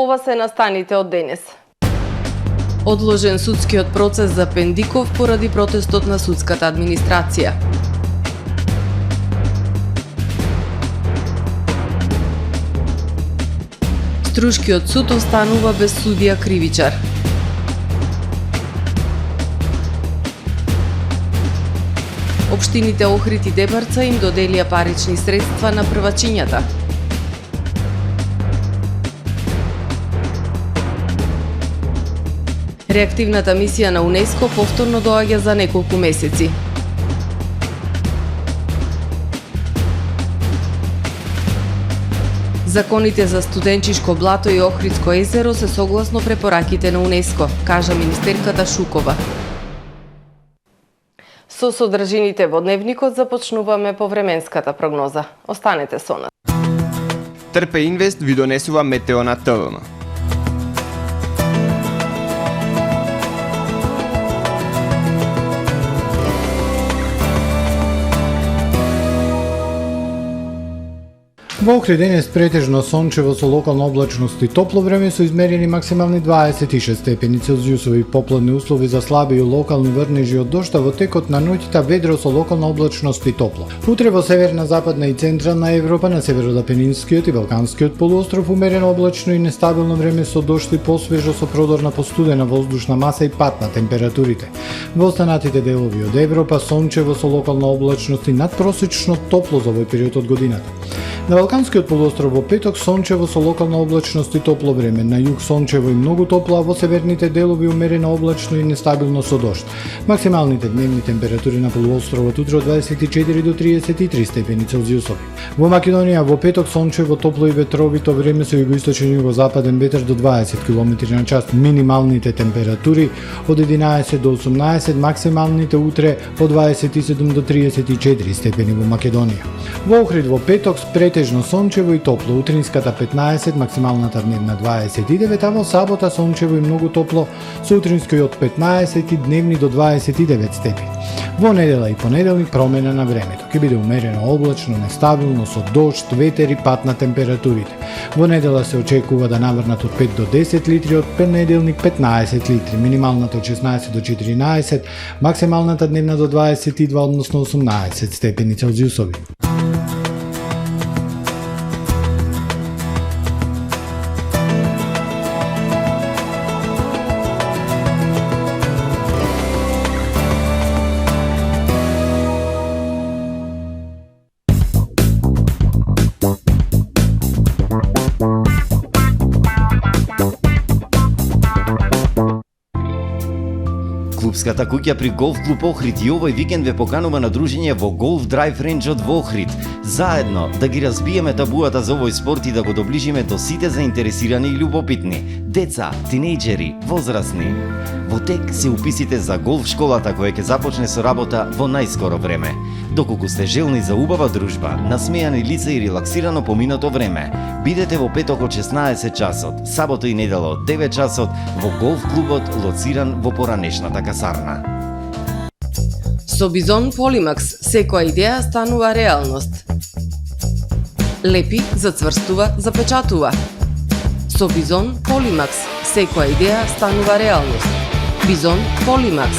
Ова се настаните од денес. Одложен судскиот процес за Пендиков поради протестот на судската администрација. Струшкиот суд останува без судија кривичар. Општините Охрид и Дебарца им доделија парични средства на првачињата. Реактивната мисија на УНЕСКО повторно доаѓа за неколку месеци. Законите за студенчишко блато и Охридско езеро се согласно препораките на УНЕСКО, кажа министерката Шукова. Со содржините во дневникот започнуваме по временската прогноза. Останете со нас. Трпе Инвест ви донесува метео на ТВМ. Во Охрид денес претежно сончево со локална облачност и топло време со измерени максимални 26 степени Целзиусови. Попладни услови за слаби и локални врнежи од дожд, во текот на ноќта ведро со локална облачност и топло. Утре во северна, западна и централна Европа, на северо-Апенинскиот и Балканскиот полуостров умерено облачно и нестабилно време со дожд и посвежо со продор на постудена воздушна маса и пат на температурите. Во останатите делови од Европа сончево со локална облачност и надпросечно топло за овој период од годината. На Балканскиот полуостров во петок сончево со локална облачност и топло време, на југ сончево и многу топло, а во северните делови умерено облачно и нестабилно со дожд. Максималните дневни температури на полуостровот утре од 24 до 33 степени Целзиусови. Во Македонија во петок сончево, топло и ветровито време со југоисточен и југозападен ветер до 20 км на час. Минималните температури од 11 до 18, максималните утре од 27 до 34 степени во Македонија. Во Охрид во петок претежно сончево и топло, утринската 15, максималната дневна 29, а во сабота сончево и многу топло, со утрински од 15 и дневни до 29 степени. Во недела и понеделник промена на времето. Ќе биде умерено облачно, нестабилно, со дожд, ветер и пат на температурите. Во недела се очекува да наврнат од 5 до 10 литри, од понеделник 15 литри, минималната од 16 до 14, максималната дневна до 22, односно 18 степени Целзиусови. Клубската куќа при Голф клуб Охрид и овој викенд ве поканува на дружење во Голф Драйв ренџот во Охрид. Заедно да ги разбиеме табуата за овој спорт и да го доближиме до сите заинтересирани и љубопитни. Деца, тинејџери, возрастни. Во тек се уписите за голф школата која ќе започне со работа во најскоро време. Доколку сте желни за убава дружба, насмејани лица и релаксирано поминато време, бидете во петок од 16 часот, сабота и недела од 9 часот во голф клубот лоциран во поранешната касарна. Со Бизон Полимакс секоја идеја станува реалност. Лепи, зацврстува, запечатува. Со Бизон Полимакс секоја идеја станува реалност. Бизон Полимакс.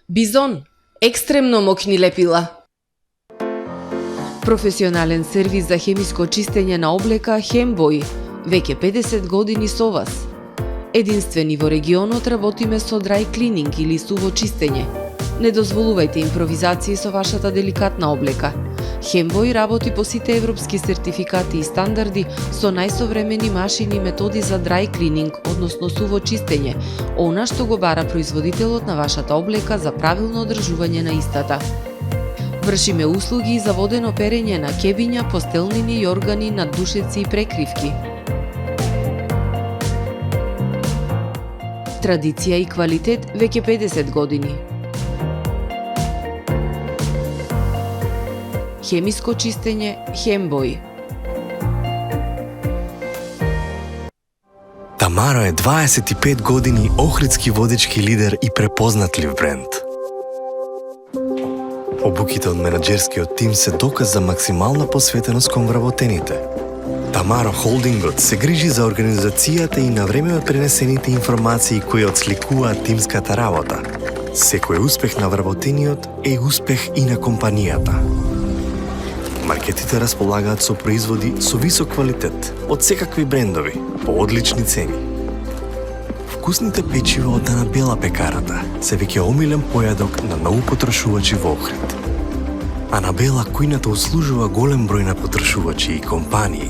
Бизон, екстремно мокни лепила. Професионален сервис за хемиско чистење на облека Хембој, веќе 50 години со вас. Единствени во регионот работиме со dry cleaning или суво чистење. Не дозволувајте импровизации со вашата деликатна облека. Хембој работи по сите европски сертификати и стандарди со најсовремени машини и методи за dry cleaning, односно суво чистење, она што го бара производителот на вашата облека за правилно одржување на истата. Вршиме услуги за водено перење на кебиња, постелнини и органи, наддушеци и прекривки. Традиција и квалитет веќе 50 години. Хемиско чистење Хембој. Тамара е 25 години охридски водечки лидер и препознатлив бренд. Обуките од менаџерскиот тим се доказ за максимална посветеност кон вработените. Тамаро Холдингот се грижи за организацијата и на време пренесените информации кои отсликуваат тимската работа. Секој успех на вработениот е успех и на компанијата. Маркетите располагаат со производи со висок квалитет од секакви брендови по одлични цени. Вкусните печива од Анабела пекарата се веќе омилен појадок на многу потрошувачи во Охрид. Анабела кујната услужува голем број на потрошувачи и компании.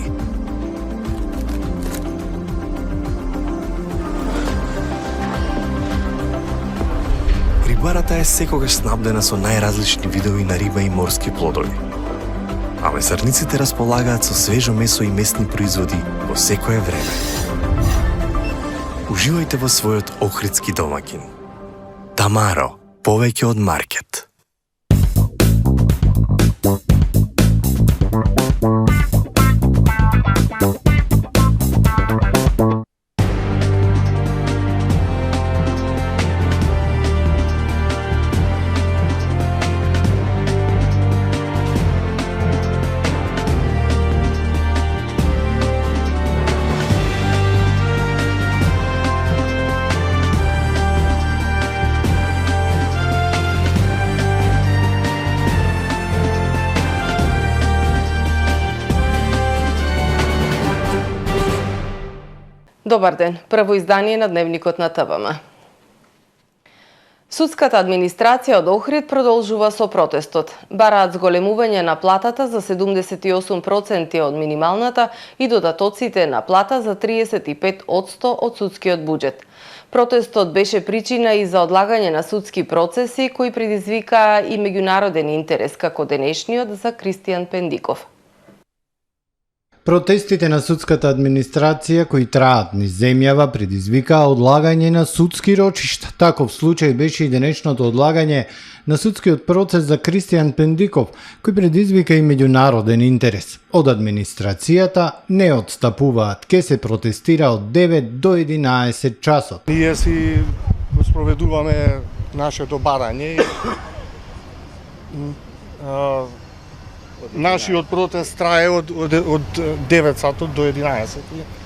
Рибарата е секогаш снабдена со најразлични видови на риба и морски плодови. А месарниците располагаат со свежо месо и месни производи во секое време. Уживајте во својот охридски домаќин. Тамаро, повеќе од маркет. Добар ден, прво издание на Дневникот на ТВМ. Судската администрација од Охрид продолжува со протестот. Бараат зголемување на платата за 78% од минималната и додатоците на плата за 35% од судскиот буџет. Протестот беше причина и за одлагање на судски процеси кои предизвикаа и меѓународен интерес како денешниот за Кристијан Пендиков. Протестите на судската администрација кои траат низ земјава предизвикаа одлагање на судски рочишта. Таков случај беше и денешното одлагање на судскиот процес за Кристијан Пендиков, кој предизвика и меѓународен интерес. Од администрацијата не отстапуваат, ке се протестира од 9 до 11 часот. Ние си го спроведуваме нашето барање. Нашиот протест трае од 9 сатот до 11.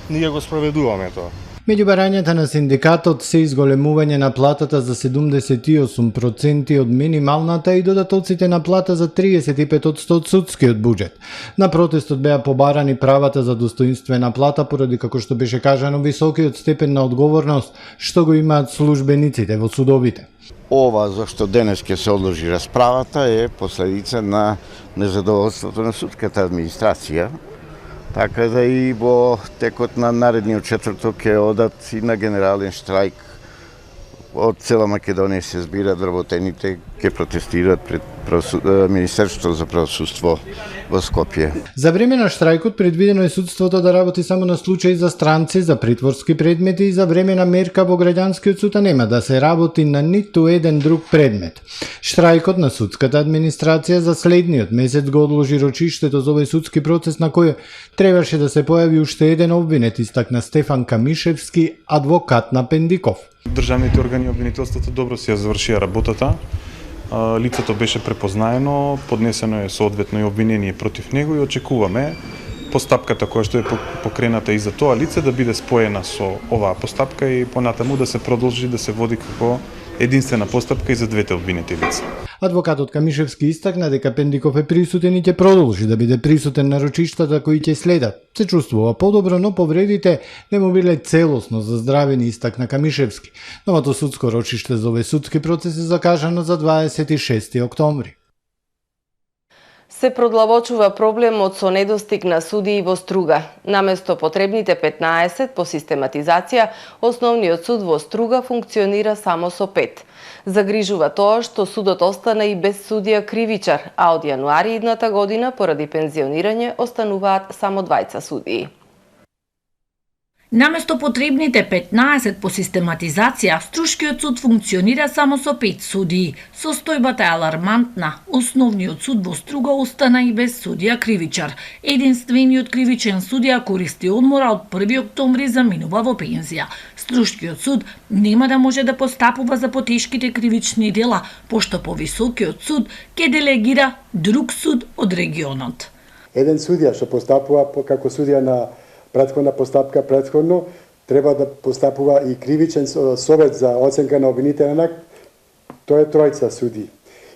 Ние го спроведуваме тоа. Меѓу барањата на синдикатот се изголемување на платата за 78% од минималната и додатоците на плата за 35% од судскиот буџет. На протестот беа побарани правата за достоинствена плата поради, како што беше кажано, високиот степен на одговорност што го имаат службениците во судовите. Ова зашто денес ќе се одложи расправата е последица на незадоволството на судската администрација, така да и во текот на наредниот четврток ќе одат и на генерален штрајк. Од цела Македонија се збираат вработените, ќе протестираат пред Министерството за правосудство во Скопје. За време на штрајкот предвидено е судството да работи само на случаи за странци, за притворски предмети и за време на мерка во граѓанскиот суд нема да се работи на ниту еден друг предмет. Штрајкот на судската администрација за следниот месец го одложи рочиштето за овој судски процес на кој требаше да се појави уште еден обвинет, истакна Стефан Камишевски, адвокат на Пендиков. Државните органи и обвинителството добро си ја завршија работата. Лицето беше препознаено, поднесено е соодветно и обвинение против него и очекуваме постапката која што е покрената и за тоа лице да биде споена со оваа постапка и понатаму да се продолжи да се води како единствена постапка и за двете обвинети лица. Адвокатот Камишевски истакна дека Пендиков е присутен и ќе продолжи да биде присутен на рочиштата кои ќе следат. Се чувствува подобро, но повредите не му биле целосно заздравени, истакна Камишевски. Новото судско рочиште за овој судски процес е закажано за 26 октомври. Се продлабочува проблемот со недостиг на судии во Струга. Наместо потребните 15 по систематизација, основниот суд во Струга функционира само со 5. Загрижува тоа што судот остана и без судија кривичар, а од јануари идната година поради пензионирање остануваат само 2 судии. Наместо потребните 15 по систематизација, Струшкиот суд функционира само со 5 судии. Состојбата е алармантна. Основниот суд во Струга остана и без судија кривичар. Единствениот кривичен судија користи одмора од 1 октомври заминува во пензија. Струшкиот суд нема да може да постапува за потешките кривични дела, пошто по високиот суд ќе делегира друг суд од регионот. Еден судија што постапува како судија на претходна постапка претходно, треба да постапува и кривичен совет за оценка на обвинителен акт, тоа е тројца суди.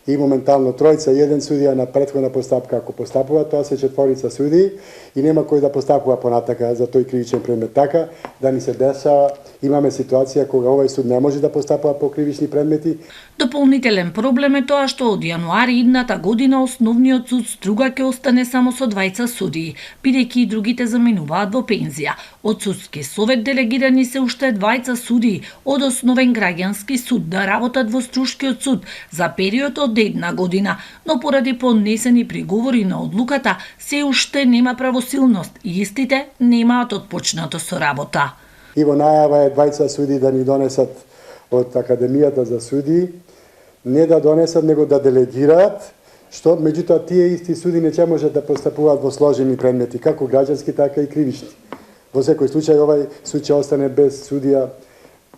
И моментално тројца и еден судија на претходна постапка ако постапува, тоа се четворица суди и нема кој да постапува понатака за тој кривичен предмет. Така да ни се дешава, имаме ситуација кога овој суд не може да постапува по кривични предмети. Дополнителен проблем е тоа што од јануари идната година основниот суд Струга ќе остане само со двајца судии, бидејќи и другите заминуваат во пензија. Од судски совет делегирани се уште двајца судии од основен граѓански суд да работат во Струшкиот суд за период од една година, но поради поднесени приговори на одлуката се уште нема правосилност и истите немаат отпочнато со работа. И во најава е двајца суди да ни донесат од Академијата за судии, не да донесат, него да делегираат, што меѓутоа тие исти суди не ќе можат да постапуваат во сложени предмети, како граѓански, така и кривични. Во секој случај овај суд ќе остане без судија,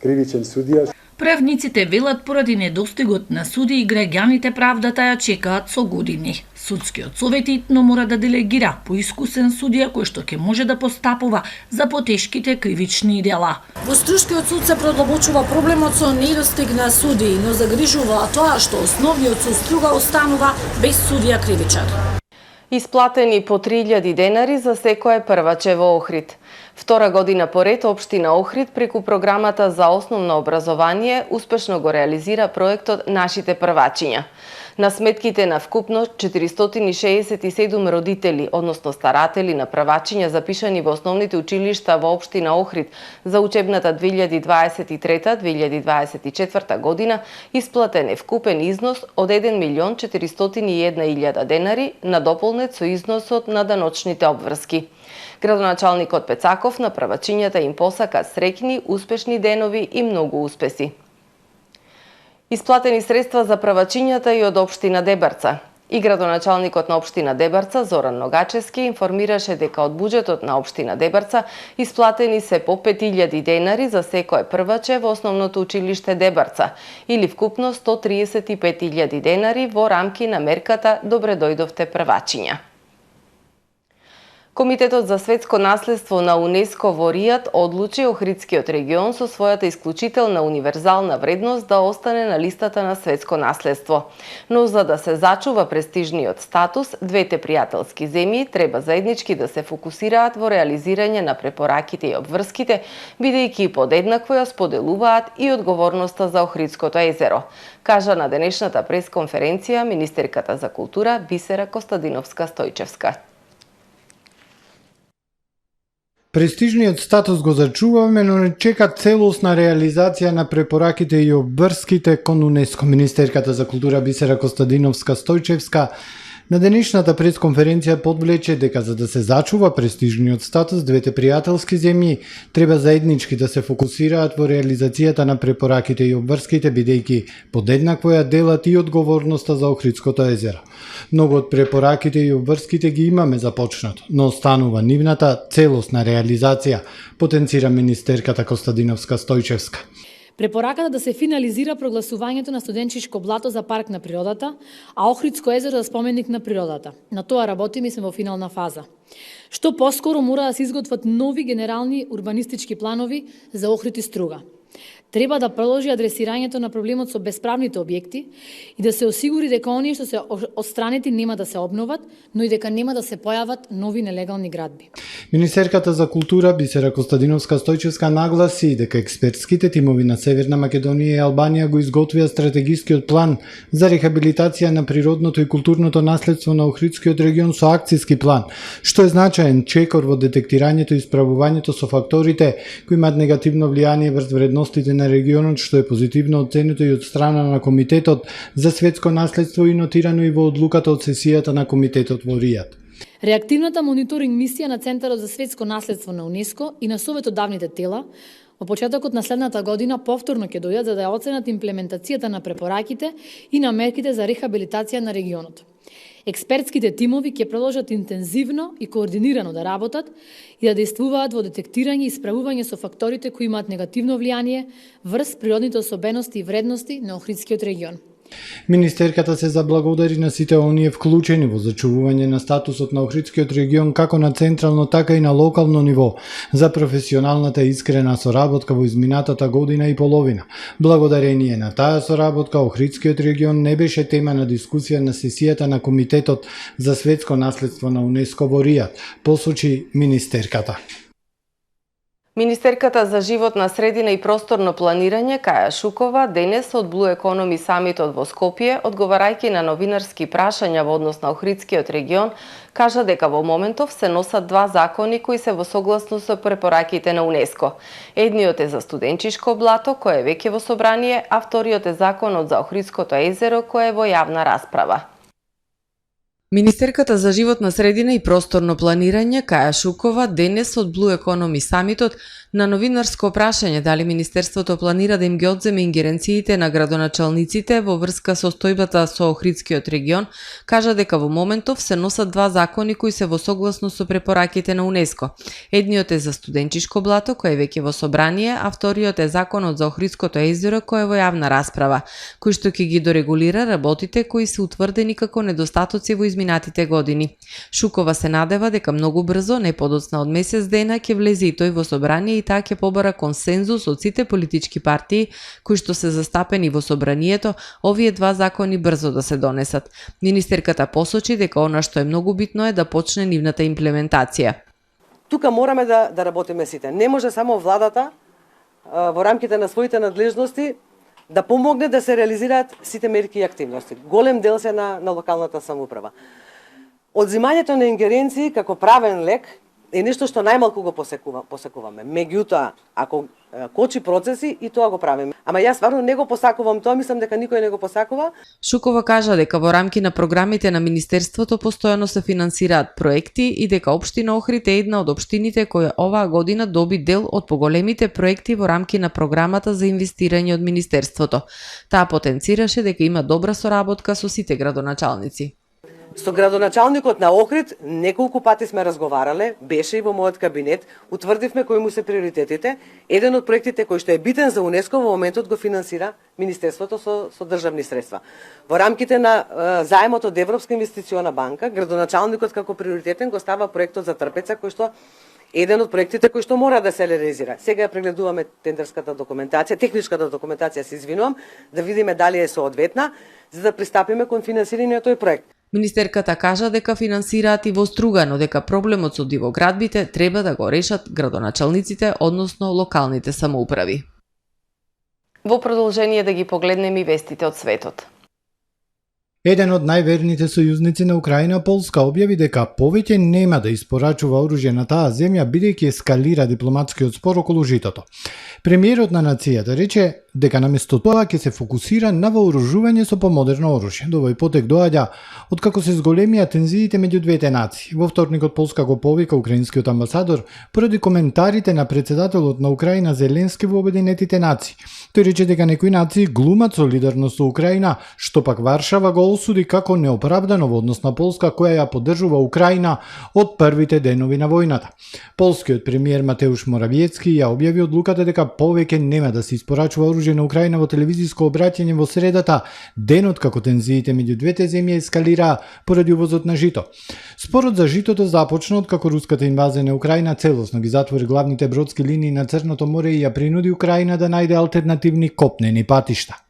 кривичен судија. Правниците велат поради недостигот на суди и граѓаните правдата ја чекаат со години. Судскиот совет итно мора да делегира поискусен судија кој што ќе може да постапува за потешките кривични дела. Во Струшкиот суд се продлабочува проблемот со недостиг на судии, но загрижува тоа што основниот суд Струга останува без судија кривичар. Исплатени по 3000 денари за секое прваче во Охрид. Втора година поред општина Охрид преку програмата за основно образование успешно го реализира проектот Нашите првачиња. На сметките на вкупно 467 родители, односно старатели на првачиња запишани во основните училишта во општина Охрид за учебната 2023-2024 година, исплатен е вкупен износ од 1.401.000 денари, надополнет со износот на даночните обврски. Градоначалникот Пецаков на првачињата им посака среќни, успешни денови и многу успеси. Исплатени средства за првачињата и од општина Дебарца. И градоначалникот на општина Дебарца Зоран Ногачевски информираше дека од буџетот на општина Дебарца исплатени се по 5000 денари за секое прваче во основното училиште Дебарца или вкупно 135.000 денари во рамки на мерката Добре дојдовте првачиња. Комитетот за светско наследство на УНЕСКО во Ријад одлучи Охридскиот регион со својата исклучителна универзална вредност да остане на листата на светско наследство. Но за да се зачува престижниот статус, двете пријателски земји треба заеднички да се фокусираат во реализирање на препораките и обврските, бидејќи подеднакво ја споделуваат и одговорноста за Охридското езеро, кажа на денешната пресконференција министерката за култура Бисера Костадиновска-Стојчевска. Престижниот статус го зачуваме, но не чека целосна реализација на препораките и обврските кон УНЕСКО. Министерката за култура Бисера Костадиновска-Стојчевска на денешната пресконференција подвлече дека за да се зачува престижниот статус, двете пријателски земји треба заеднички да се фокусираат во реализацијата на препораките и обврските, бидејќи подеднакво ја делат и одговорноста за Охридското езеро. Многу од препораките и обврските ги имаме започнато, но останува нивната целосна реализација, потенцира министерката Костадиновска-Стојчевска. Препораката да се финализира прогласувањето на Студенчишко блато за парк на природата, а Охридско езеро за споменик на природата. На тоа работиме и сме во финална фаза. Што поскоро мора да се изготват нови генерални урбанистички планови за Охрид и Струга. Треба да продолжи адресирањето на проблемот со бесправните објекти и да се осигури дека оние што се отстранети нема да се обноват, но и дека нема да се појават нови нелегални градби. Министерката за култура Бисера Костадиновска-Стојчевска нагласи дека експертските тимови на Северна Македонија и Албанија го изготвија стратегискиот план за рехабилитација на природното и културното наследство на Охридскиот регион со акцијски план, што е значаен чекор во детектирањето и справувањето со факторите кои имаат негативно влијание врз вредностите на регионот, што е позитивно оценето и од страна на Комитетот за светско наследство и нотирано и во одлуката од сесијата на Комитетот во Ријад. Реактивната мониторинг мисија на Центарот за светско наследство на УНЕСКО и на Советот давните тела во почетокот на следната година повторно ќе дојдат за да ја оценат имплементацијата на препораките и на мерките за рехабилитација на регионот. Експертските тимови ќе продолжат интензивно и координирано да работат и да действуваат во детектирање и справување со факторите кои имаат негативно влијание врз природните особености и вредности на Охридскиот регион. Министерката се заблагодари на сите оние вклучени во зачувување на статусот на Охридскиот регион како на централно, така и на локално ниво за професионалната и искрена соработка во изминатата година и половина. Благодарение на таа соработка, Охридскиот регион не беше тема на дискусија на сесијата на Комитетот за светско наследство на УНЕСКО во Ријад, посочи министерката. Министерката за животна средина и просторно планирање Каја Шукова денес од Blue Economy самитот во Скопје, одговарајќи на новинарски прашања во однос на Охридскиот регион, кажа дека во моментов се носат два закони кои се во согласност со препораките на УНЕСКО. Едниот е за студенчишко блато, кој е веќе во собрание, а вториот е законот за Охридското езеро, кој е во јавна расправа. Министерката за животна средина и просторно планирање Каја Шукова денес од Blue Economy самитот на новинарско прашање дали Министерството планира да им ги одземе ингеренциите на градоначалниците во врска со стојбата со Охридскиот регион, кажа дека во моментов се носат два закони кои се во согласност со препораките на УНЕСКО. Едниот е за студенчишко блато, кој е веќе во собрание, а вториот е законот за Охридското езеро, кој е во јавна расправа, кој што ќе ги дорегулира работите кои се утврдени како недостатоци во изминатите години. Шукова се надева дека многу брзо, не подоцна од месец дена, ќе влезе и тој во собрание и таа ќе побара консензус од сите политички партии кои што се застапени во собранието, овие два закони брзо да се донесат. Министерката посочи дека она што е многу битно е да почне нивната имплементација. Тука мораме да работиме сите. Не може само владата во рамките на своите надлежности да помогне да се реализираат сите мерки и активности. Голем дел се на локалната самоуправа. Одзимањето на ингеренции како правен лек е нешто што најмалку го посакуваме. Меѓутоа, ако кочи процеси, и тоа го правиме. Ама јас стварно не го посакувам тоа, мислам дека никој не го посакува. Шукова кажа дека во рамки на програмите на Министерството постојано се финансираат проекти и дека општина Охрид е една од општините која оваа година доби дел од поголемите проекти во рамки на програмата за инвестирање од Министерството. Таа потенцираше дека има добра соработка со сите градоначалници. Со градоначалникот на Охрид неколку пати сме разговарале, беше и во мојот кабинет, утврдивме кои му се приоритетите. Еден од проектите кој што е битен за УНЕСКО во моментот го финансира Министерството со државни средства. Во рамките на заемот од Европска инвестициона банка, градоначалникот како приоритетен го става проектот за Трпеца, кој што еден од проектите кои што мора да се реализира. Сега ја прегледуваме тендерската документација, техничката документација, се извинувам, да видиме дали е соодветна, за да пристапиме кон финансирање тој проект. Министерката кажа дека финансираат и во Струга, но дека проблемот со дивоградбите треба да го решат градоначалниците, односно локалните самоуправи. Во продолжение да ги погледнеме и вестите од светот. Еден од најверните сојузници на Украина, Полска, објави дека повеќе нема да испорачува оружје на таа земја бидејќи ескалира дипломатскиот спор околу житото. Премиерот на нацијата рече дека наместо тоа ќе се фокусира на вооружување со помодерно оружје. До овој потек доаѓа откако се зголемија тензиите меѓу двете нации. Во вторникот Полска го повика украинскиот амбасадор поради коментарите на председателот на Украина Зеленски во Обединетите нации. Тој рече дека некои нации глумат солидарност со Украина, што пак Варшава го осуди како неоправдано во однос на Полска која ја поддржува Украина од првите денови на војната. Полскиот премиер Матеуш Моравиецки ја објави одлуката дека повеќе нема да се испорачува оружје на Украина во телевизиско обраќање во средата, денот како тензиите меѓу двете земји ескалираа поради увозот на жито. Спорот за житото започна откако руската инвазија на Украина целосно ги затвори главните бродски линии на Црното море и ја принуди Украина да најде алтернативни копнени патишта.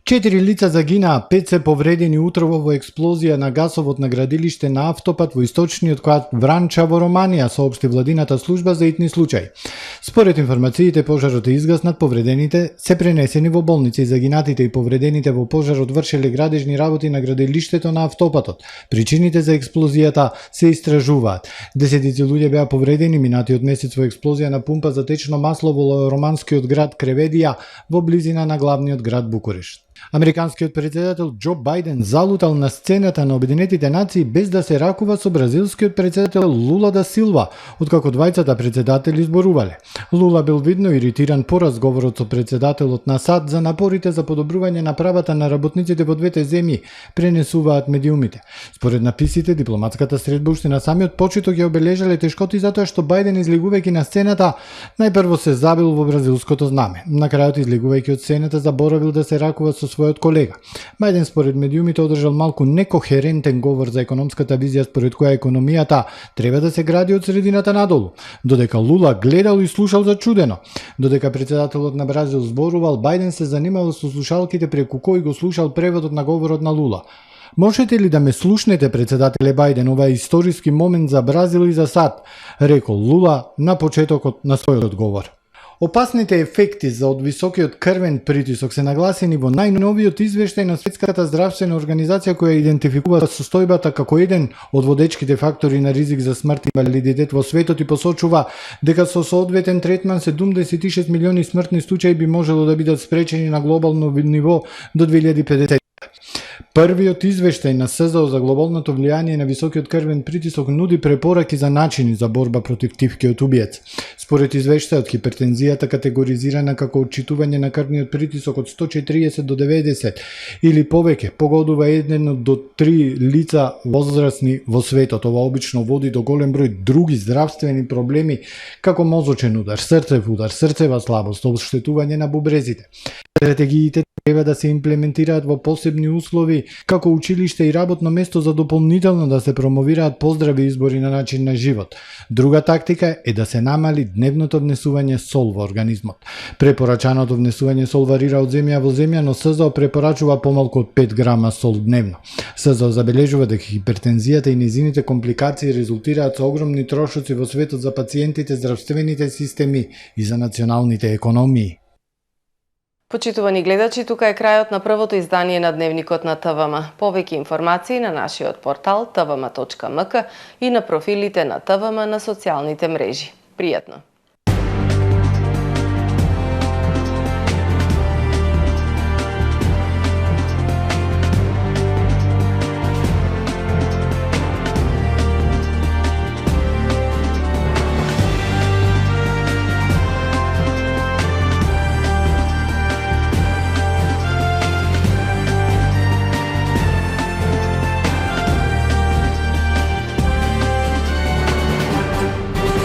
4 лица загинаа, 5 се повредени утрово во експлозија на гасовод на градилиште на автопат во источниот кварт Вранча во Романија, соопшти владината служба за итни случаи. Според информациите, пожарот е изгаснат, повредените се пренесени во болници, загинатите и повредените во пожарот вршеле градежни работи на градилиштето на автопатот. Причините за експлозијата се истражуваат. Десетици луѓе беа повредени минатиот месец во експлозија на пумпа за течно масло во романскиот град Креведија во близина на главниот град Букурешт. Американскиот председател Џо Бајден залутал на сцената на Обединетите нации без да се ракува со бразилскиот председател Лула да Силва, откако двајцата председатели зборувале. Лула бил видно иритиран по разговорот со председателот на САД за напорите за подобрување на правата на работниците во двете земји, пренесуваат медиумите. Според написите, дипломатската средба уште на самиот почеток ја обележале тешкоти затоа што Бајден излегувајќи на сцената најпрво се забил во бразилското знаме. На крајот излегувајќи од сцената заборавил да се ракува со својот колега. Бајден според медиумите одржал малку некохерентен говор за економската визија според која економијата треба да се гради од средината надолу, додека Лула гледал и слушал зачудено. Додека председателот на Бразил зборувал, Бајден се занимавал со слушалките преку кои го слушал преводот на говорот на Лула. Можете ли да ме слушнете, председателе Бајден, ова е историски момент за Бразил и за САД, рекол Лула на почетокот на својот говор. Опасните ефекти за од високиот крвен притисок се нагласени во најновиот извештај на Светската здравствена организација која идентификува состојбата како еден од водечките фактори на ризик за смрт и инвалидитет во светот и посочува дека со соодветен третман 76 милиони смртни случаи би можело да бидат спречени на глобално ниво до 2050. Првиот извештај на СЗО за глобалното влијание на високиот крвен притисок нуди препораки за начини за борба против тивкиот убиец. Според извештајот, хипертензијата категоризирана како отчитување на крвниот притисок од 140 до 90 или повеќе погодува 1 до 3 лица возрастни во светот. Ова обично води до голем број други здравствени проблеми како мозочен удар, срцев удар, срцева слабост, оштетување на бубрезите. Стратегиите треба да се имплементираат во посебни услови, како училиште и работно место за дополнително да се промовираат поздрави избори на начин на живот. Друга тактика е да се намали дневното внесување сол во организмот. Препорачаното внесување сол варира од земја во земја, но СЗО препорачува помалку од 5 грама сол дневно. СЗО забележува дека хипертензијата и незините компликации резултираат со огромни трошоци во светот за пациентите, здравствените системи и за националните економии. Почитувани гледачи, тука е крајот на првото издание на Дневникот на ТВМ. Повеќе информации на нашиот портал tvm.mk и на профилите на ТВМ на социјалните мрежи. Пријатно!